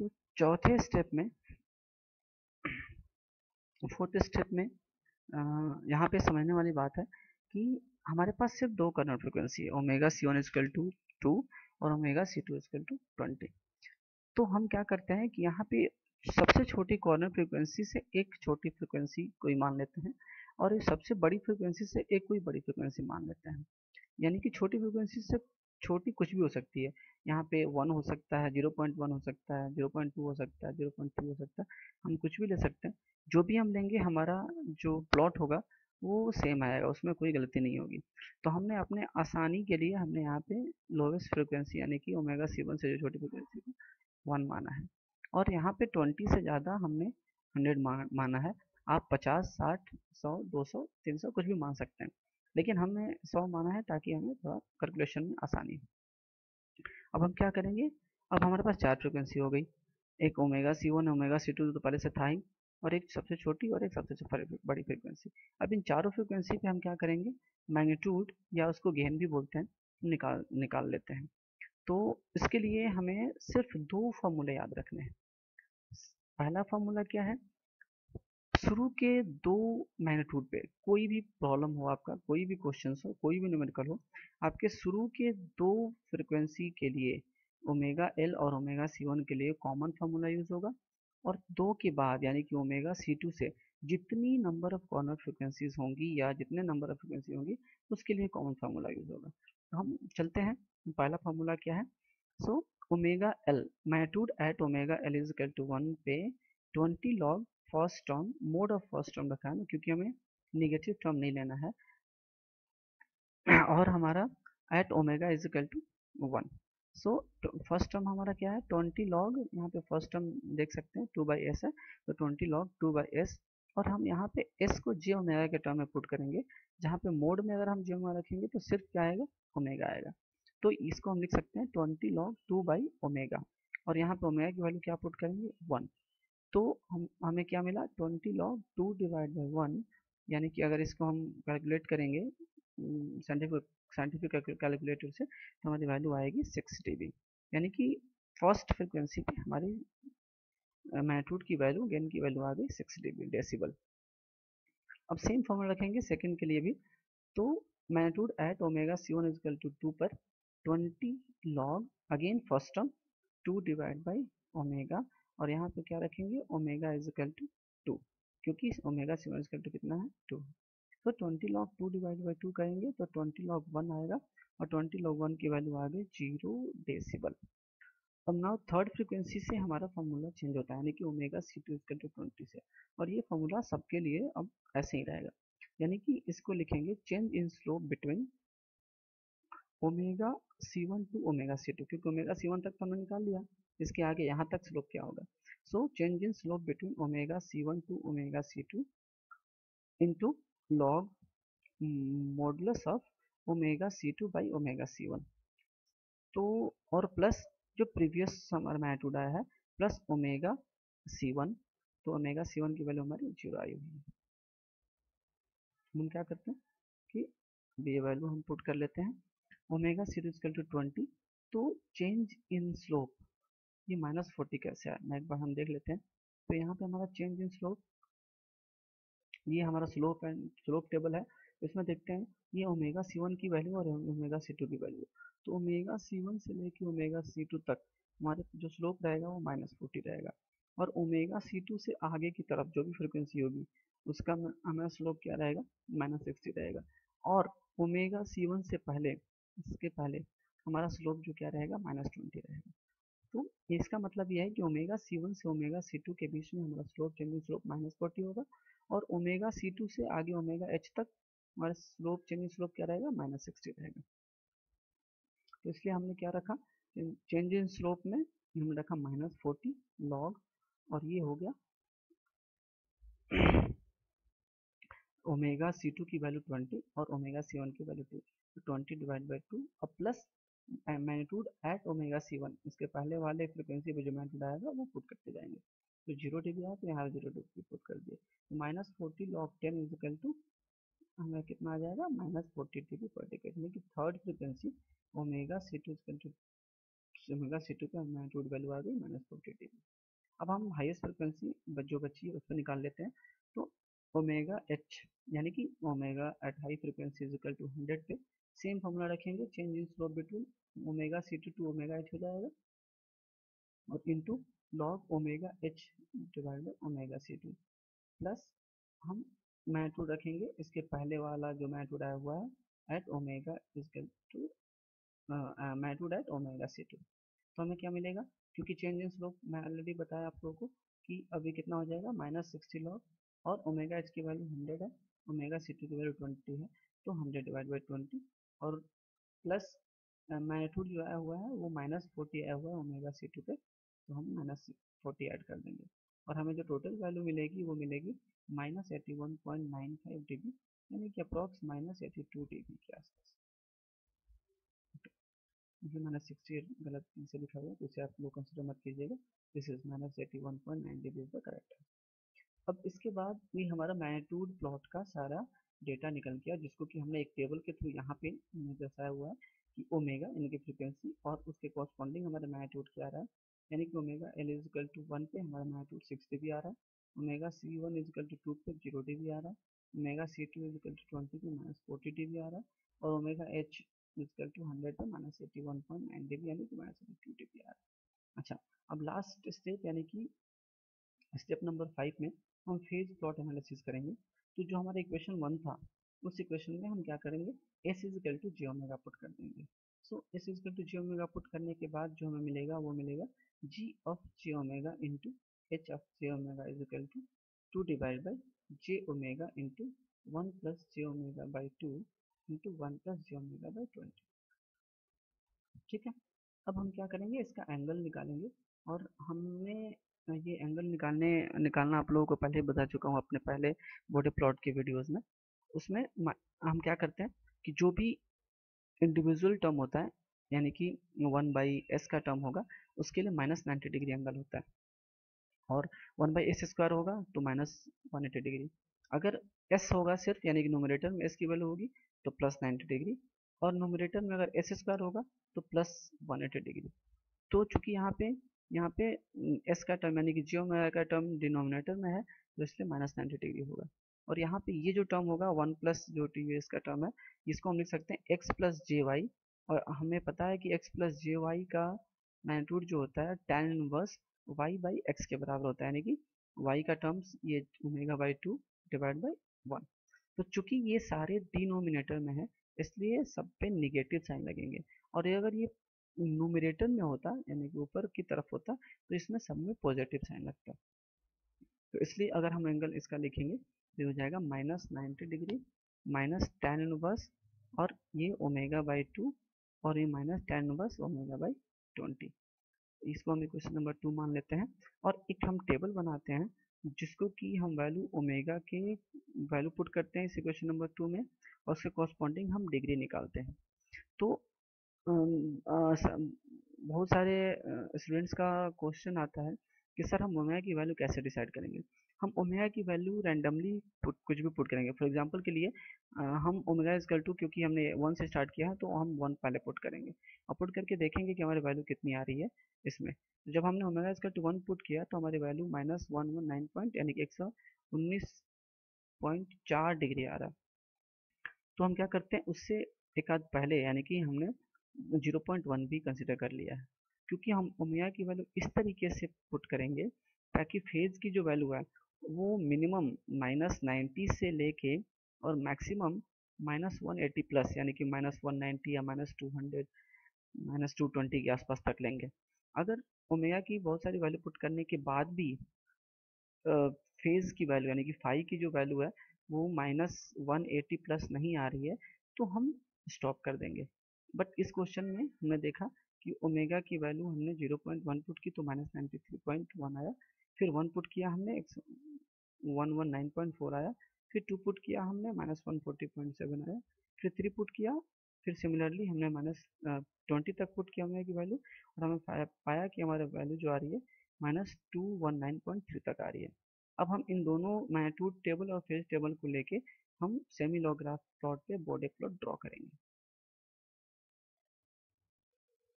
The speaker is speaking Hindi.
तो चौथे स्टेप में, फोर्थ स्टेप में यहाँ पे समझने वाली बात है कि हमारे पास सिर्फ दो कर्नल फ्रिक्वेंसी है, omega C one is equal to 2 और omega C two is equal to 20। तो हम क्या करते हैं कि यहाँ पे सबसे छोटी कॉर्नर फ्रीक्वेंसी से एक छोटी फ्रीक्वेंसी कोई मान लेते हैं, और ये सबसे बड़ी फ्रीक्वेंसी से एक कोई बड़ी फ्रीक्वेंसी मान लेते हैं। यानी कि छोटी फ्रीक्वेंसी से छोटी कुछ भी हो सकती है। यहाँ पे 1 हो सकता है, 0.1 हो सकता है, 0.2 हो सकता है, 0.3 हो सकता है, हम कुछ भी ले सकते हैं। जो भी हम लेंगे हमारा जो प्लॉट होगा वो सेम आएगा, उसमें कोई गलती नहीं होगी। तो हमने अपने आसानी के लिए हमने यहाँ पे लोवेस्ट फ्रिक्वेंसी यानी कि ओमेगा सी वन से जो छोटी फ्रिक्वेंसी को 1 माना है, और यहाँ पे 20 से ज़्यादा हमने 100 माना है। आप 50, 60, 100, 200, 300 कुछ भी मान सकते हैं, लेकिन हमने 100 माना है ताकि हमें थोड़ा कैलकुलेशन में आसानी हो। अब हम क्या करेंगे, अब हमारे पास चार फ्रिक्वेंसी हो गई, एक omega C one, omega C two तो पहले से था ही, और एक सबसे छोटी और एक सबसे बड़ी फ्रिक्वेंसी। अब इन चारों फ्रिक्वेंसी पे हम क्या करेंगे, मैग्नीट्यूड या उसको गेन भी बोलते हैं, निकाल निकाल लेते हैं। तो इसके लिए हमें सिर्फ दो फॉर्मूले याद रखने हैं। पहला फॉर्मूला क्या है, शुरू के दो मैग्नीट्यूड पे कोई भी प्रॉब्लम हो, आपका कोई भी क्वेश्चन हो, कोई भी न्यूमेरिकल हो, आपके शुरू के दो फ्रिक्वेंसी के लिए ओमेगा एल और ओमेगा सी वन के लिए कॉमन फार्मूला यूज होगा, और दो के बाद यानी कि ओमेगा सी टू से जितनी नंबर ऑफ कॉर्नर फ्रिक्वेंसीज होंगी या जितने नंबर ऑफ फ्रिक्वेंसी होंगी उसके लिए कॉमन फार्मूला यूज होगा। तो हम चलते हैं, पहला फार्मूला क्या है। So omega L magnitude at omega L is equal to 1 पे 20 log first term, mod of first term रखा है क्योंकि हमें निगेटिव टर्म नहीं लेना है, और हमारा at omega is equal to 1। So first term हमारा क्या है, 20 लॉग, यहाँ पे फर्स्ट टर्म देख सकते हैं 2 बाई एस है, तो 20 लॉग 2 बाई एस, और हम यहाँ पे एस को जे ओमेगा के टर्म में पुट करेंगे, जहाँ पे मोड में अगर हम जे ओमेगा रखेंगे तो सिर्फ क्या आएगा, ओमेगा आएगा। तो इसको हम लिख सकते हैं 20 लॉग 2 बाई ओमेगा, और यहाँ पे ओमेगा की वैल्यू क्या पुट करेंगे, 1। तो हमें क्या मिला, 20 लॉग 2 डिवाइड बाई 1, यानी कि अगर इसको हम कैलकुलेट करेंगे साइंटिफिक साइंटिफिक कैलकुलेटर से, तो हमारी वैल्यू आएगी 6 dB। यानी कि फर्स्ट फ्रिक्वेंसी पे हमारी मैग्नीट्यूड की वैल्यू, गेन की वैल्यू आ गई 6 dB डेसिबल। अब सेम फॉर्मूला रखेंगे सेकंड के लिए भी। तो magnitude at omega C one is equal to 2 पर 20 log again first term 2 divide by omega, और यहाँ पे क्या रखेंगे, ओमेगा इजकल टू 2, क्योंकि omega C one is equal to कितना है, 2। तो 20 लॉग 2 डिवाइड बाई 2 करेंगे तो 20 लॉग 1 आएगा, और 20 लॉग 1 की वैल्यू आ गई 0 डेसिबल। अब नाउ थर्ड फ्रीक्वेंसी से हमारा फॉर्मूला चेंज होता है, यानी कि omega C two is equal to 20 से, और ये फॉर्मूला सबके लिए अब ऐसे ही रहेगा, यानी कि इसको लिखेंगे change in slope between omega C one to omega C two, क्योंकि ओमेगा सी वन तक तो हमने निकाल लिया, इसके आगे यहाँ तक स्लोप क्या होगा। So change in slope between omega C one to omega C two into log modulus of omega C two by omega C one. तो और प्लस जो प्रीवियस हमारा मैग्नीट्यूड आया है, प्लस ओमेगा सी वन, तो ओमेगा सी वन की वैल्यू हमारी 0 आई हुई है। हम क्या करते हैं कि ये वैल्यू हम पुट कर लेते हैं, omega C two equal to 20, तो चेंज इन स्लोप ये -40 कैसे आया, मैं एक बार हम देख लेते हैं। तो यहाँ पे हमारा चेंज इन स्लोप, ये हमारा स्लोप एंड स्लोप टेबल है, इसमें देखते हैं ये ओमेगा सी वन की वैल्यू और ओमेगा सी टू की वैल्यू। तो ओमेगा सी वन से लेके ओमेगा सी टू तक हमारे जो स्लोप रहेगा वो -40 रहेगा, और ओमेगा सी टू से आगे की तरफ जो भी फ्रिक्वेंसी होगी उसका हमारा स्लोप क्या रहेगा, -60 रहेगा, और ओमेगा सी वन से पहले, इसके पहले हमारा स्लोप जो क्या रहेगा, -20 रहेगा। तो इसका मतलब यह है कि ओमेगा सी वन से ओमेगा सी टू के बीच में हमारा स्लोप, चेंजिंग स्लोप -40 होगा, और ओमेगा सी टू से आगे ओमेगा एच तक हमारा स्लोप, चेंजिंग स्लोप क्या रहेगा, -60 रहेगा। तो इसलिए हमने क्या रखा, चेंज इन स्लोप में हमने रखा -40 लॉग, और ये हो गया ओमेगा सी टू की वैल्यू 20 और ओमेगा सी वन की वैल्यू 2, तो 20 डिवाइड बाई 2, और plus magnitude at omega C one, इसके पहले वाले फ्रिक्वेंसी पे जो मैग्नीट्यूड आएगा वो पुट करते जाएंगे। तो 0 dB आया तो यहाँ 0 dB पुट कर दिए, तो -40 लॉग 10 इजिकल टू हमें कितना आ जाएगा, -40 dB पर डिकेड, यानी कि third frequency omega C two is equal to omega C2 का मैग्नीट्यूड वैल्यू आ गई -40 dB। अब हम हाईएस्ट फ्रिक्वेंसी जो बची है उसको निकाल लेते हैं। तो ओमेगा एच यानी कि omega at high frequency is equal to 100 पे सेम फॉर्मूला रखेंगे, change in slope between omega C2 to omega H हो जाएगा और into log omega H divide by omega C2 plus हम मैग्नीट्यूड रखेंगे इसके पहले वाला जो मैग्नीट्यूड आया हुआ है at omega is to magnitude at omega C2। तो हमें क्या मिलेगा, क्योंकि चेंज इन स्लोप मैं ऑलरेडी बताया आप लोगों को कि अभी कितना हो जाएगा -60 लॉग और ओमेगा एच की वैल्यू 100 है, ओमेगा C2 की वैल्यू 20 है, तो 100 डिवाइड बाई 20 और प्लस मैग्नीट्यूड जो आया हुआ है वो -40 आया हुआ है ओमेगा C2 पे, तो हम -40 ऐड कर देंगे और हमें जो टोटल वैल्यू मिलेगी वो मिलेगी -81.95 dB, यानी कि अप्रॉक्स -82 dB के आसपास। ये -60 गलत से लिखा हुआ है, तो इसे आप लोग कंसिडर मत कीजिएगा। This is -81.9 dB is the correct answer. अब इसके बाद ये हमारा मैग्नीट्यूड प्लॉट का सारा डेटा निकल गया, जिसको कि हमने एक टेबल के थ्रू यहाँ पे दर्शाया हुआ है कि ओमेगा यानी कि फ्रीक्वेंसी और उसके कॉरस्पॉन्डिंग हमारा मैग्नीट्यूड क्या आ रहा है, यानी कि omega L is equal to 1 पे हमारा मैग्नीट्यूड 6 dB आ रहा है, omega C1 is equal to 2 पे 0 dB आ रहा है, omega C2 is equal to 20 पे -40 dB आ रहा है और ओमेगा H इक्वल टू 100 पे -81.9 dB यानी कि -82 dB आ रहा है। अच्छा, अब लास्ट स्टेप यानी कि स्टेप नंबर 5 में हम फेज प्लॉट एनालिसिस करेंगे। तो जो हमारा इक्वेशन 1 था उस इक्वेशन में हम क्या करेंगे, S is equal to J omega put कर देंगे। So S is equal to J omega put करने के बाद जो हमें मिलेगा वो मिलेगा G of J omega into H of J omega is equal to 2 divide by J omega into 1 plus J omega by 2 into 1 plus J omega by 20। ठीक है, अब हम क्या करेंगे, इसका एंगल निकालेंगे और हमने ये एंगल निकालना आप लोगों को पहले ही बता चुका हूँ अपने पहले बॉडी प्लॉट के वीडियोस में। उसमें हम क्या करते हैं कि जो भी इंडिविजुअल टर्म होता है यानी कि 1/s का टर्म होगा उसके लिए -90 डिग्री एंगल होता है और 1/s² होगा तो -180 डिग्री। अगर s होगा सिर्फ यानी कि न्यूमरेटर में s की वैल्यू होगी तो +90 डिग्री और न्यूमरेटर में अगर s² होगा तो +180 डिग्री। तो चूंकि यहाँ पे s का टर्म यानी कि जे ओमेगा का टर्म डिनोमिनेटर में है तो इसलिए -90 डिग्री होगा और यहाँ पे ये जो टर्म होगा 1 प्लस जो टीवीएस का टर्म है इसको हम लिख सकते हैं x प्लस जे वाई और हमें पता है कि x प्लस जे वाई का मैग्नीट्यूड जो होता है tan inverse y by x के बराबर होता है, यानी कि y का टर्म्स ये ओमेगा बाई 2 डिवाइड बाई 1। तो चूंकि ये सारे डिनोमिनेटर में है इसलिए सब पे निगेटिव साइन लगेंगे और अगर ये न्यूमरेटर में होता यानी कि ऊपर की तरफ होता तो इसमें सब में पॉजिटिव साइन लगता। तो इसलिए अगर हम एंगल इसका लिखेंगे तो हो जाएगा -90 डिग्री माइनस tan इनवर्स और ये ओमेगा बाई 2 और ये -tan इनवर्स ओमेगा बाई 20। इसको हम इक्वेशन नंबर 2 मान लेते हैं और एक हम टेबल बनाते हैं जिसको कि हम वैल्यू ओमेगा के वैल्यू पुट करते हैं इस इक्वेशन नंबर 2 में और उसके कॉरस्पॉन्डिंग हम डिग्री निकालते हैं। तो बहुत सारे स्टूडेंट्स का क्वेश्चन आता है कि सर हम ओमेगा की वैल्यू कैसे डिसाइड करेंगे। हम ओमेगा की वैल्यू रैंडमली कुछ भी पुट करेंगे। फॉर एग्जांपल के लिए हम ओमेगा इक्वल टू क्योंकि हमने 1 से स्टार्ट किया है तो हम 1 पहले पुट करेंगे और पुट करके देखेंगे कि हमारी वैल्यू कितनी आ रही है इसमें। तो जब हमने ओमेगा इक्वल टू 1 पुट किया तो हमारी वैल्यू -119 पॉइंट यानी कि 119.4 डिग्री आ रहा है। तो हम क्या करते हैं उससे एक आध पहले यानी कि हमने 0.1 भी कंसिडर कर लिया है क्योंकि हम ओमेगा की वैल्यू इस तरीके से पुट करेंगे ताकि फेज की जो वैल्यू है वो मिनिमम -90 से लेके और मैक्सिमम -180 प्लस यानी कि -190 या -200 -220 के आसपास तक लेंगे। अगर ओमेगा की बहुत सारी वैल्यू पुट करने के बाद भी फेज की वैल्यू यानी कि फाई की जो वैल्यू है वो -180 प्लस नहीं आ रही है तो हम स्टॉप कर देंगे। बट इस क्वेश्चन में हमने देखा कि ओमेगा की वैल्यू हमने 0.1 पुट की तो -93.1 आया, फिर 1 पुट किया हमने 119.4 आया, फिर 2 पुट किया हमने -140.7 आया, फिर 3 पुट किया, फिर सिमिलरली हमने -20 तक पुट किया ओमेगा की वैल्यू और हमें पाया कि हमारी वैल्यू जो आ रही है -219.3 तक आ रही है। अब हम इन दोनों मैग्नीट्यूड टेबल और फेज टेबल को लेके हम सेमी लॉ ग्राफ प्लॉट पे बॉडी प्लॉट ड्रॉ करेंगे।